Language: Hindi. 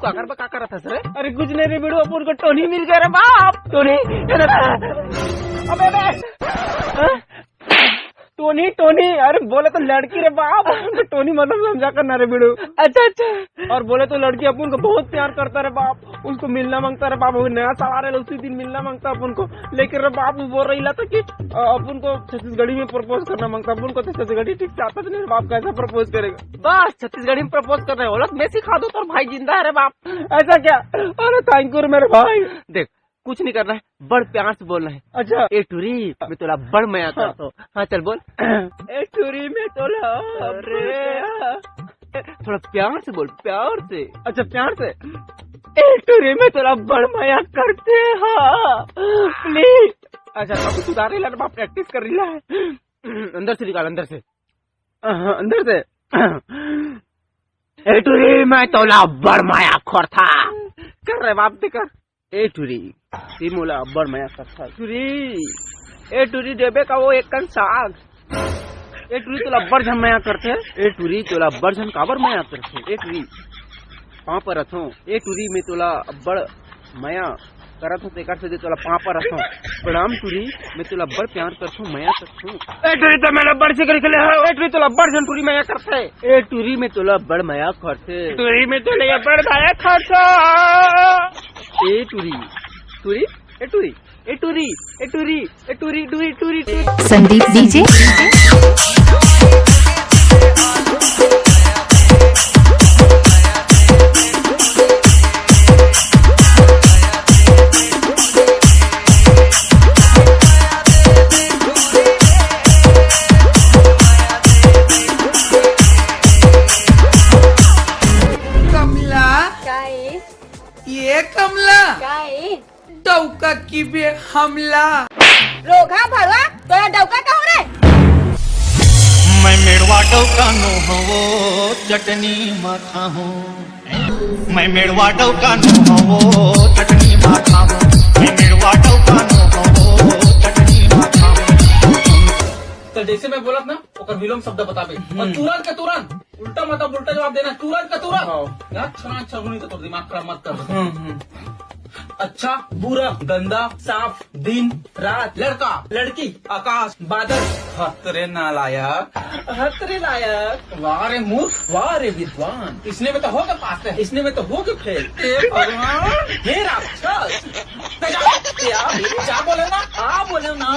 का कर रहा था सर? अरे कुछ नहीं रे बेड़ू, अपन को टोनी मिल गया रे बाप। टोनी अबे टोनी टोनी, अरे बोले तो लड़की रे बाप, टोनी मतलब समझा करना रे बेड़ू। अच्छा। और बोले तो लड़की अपन को बहुत प्यार करता रे बाप, उसको मिलना मांगता रे बाप। नया सवार है, उसी दिन मिलना मांगता अपन को। लेकिन रे बाप बोल रही था कि अपन को छत्तीसगढ़ी में प्रपोज करना मांगता। अपन को तो छत्तीसगढ़ी ठीक से आता नहीं रे बाप, कैसा प्रपोज करेगा? बस छत्तीसगढ़ी में प्रपोज कर रहे हो, मैं सिखा दो, तो भाई जिंदा है रे बाप। ऐसा क्या? अरे थैंक यू मेरे भाई। देख कुछ नहीं करना है, बड़ प्यार से बोलना है। अच्छा। ए टूरी मैं तोला बड़ मया करता हूँ। हाँ चल बोल। ए टूरी मैं तोला, अरे थोड़ा प्यार से बोल, प्यार से। अच्छा प्यार से। ए टूरी मैं तोला बड़ मया करते हाँ प्लीज। अच्छा अब सुधार रही है, प्रैक्टिस कर रही है। अंदर से निकाल, अंदर से। अंदर से। ए टूरी मैं तोला बड़ मया खोर था। कर रहे बाप दे कर। ए टूरी मोला अब्बड़ मया करता। टूरी ए टूरी देबे का वो एक कन साग। ए टूरी तोला अब्बड़ झन मया करथे। ए टूरी तोला अब्बड़ झन काबर मया करथे? ए टूरी पाँव पर रथो। ए टूरी में तोला अब्बड़ मया करत हो, तेकर से तोला पाँव पर रथो। प्रणाम टूरी, मैं तोला अब्बड़ प्यार करथूं, मया करथूं। ए टूरी तो मेरा अब्बड़ से निकले है। ए टूरी तोला अब्बड़ झन टूरी मया करथे। ए टूरी में तोला अब्बड़ मया करथे। टूरी में तोला अब्बड़ मया करथे। ए टूरी टूरी ए टूरी ए टूरी ए टूरी ए टूरी टूरी टूरी। संदीप डीजे। कमला काय ये कमला काय डौका की बे हमला। रोगा भरवा तोरा डौका का हो रे? मैं मेड़वा डौका नो हवो चटनी माखा हूँ। मैं मेड़वा डौका नो हवो चटनी माखा हूँ। मैं मेड़वा डौका नो हवो चटनी माखा हूँ। तो जैसे मैं बोलत ना ओकर विलोम शब्द बताबे और तुरंत का तुरंत उल्टा मतलब उल्टा जवाब देना। तुरंत का तुरंत यार छना छगुनी तो दिमाग खराब मत कर। अच्छा बुरा गंदा साफ दिन रात लड़का लड़की आकाश बादल। हतरे नालायक, हतरे लायक, वाह रे मूर्ख, वाह रे विद्वान। इसने में तो हो गए पास है, इसने में तो हो गए फेल। हे भगवान, हे राक्षस, क्या बोले ना? बोले ना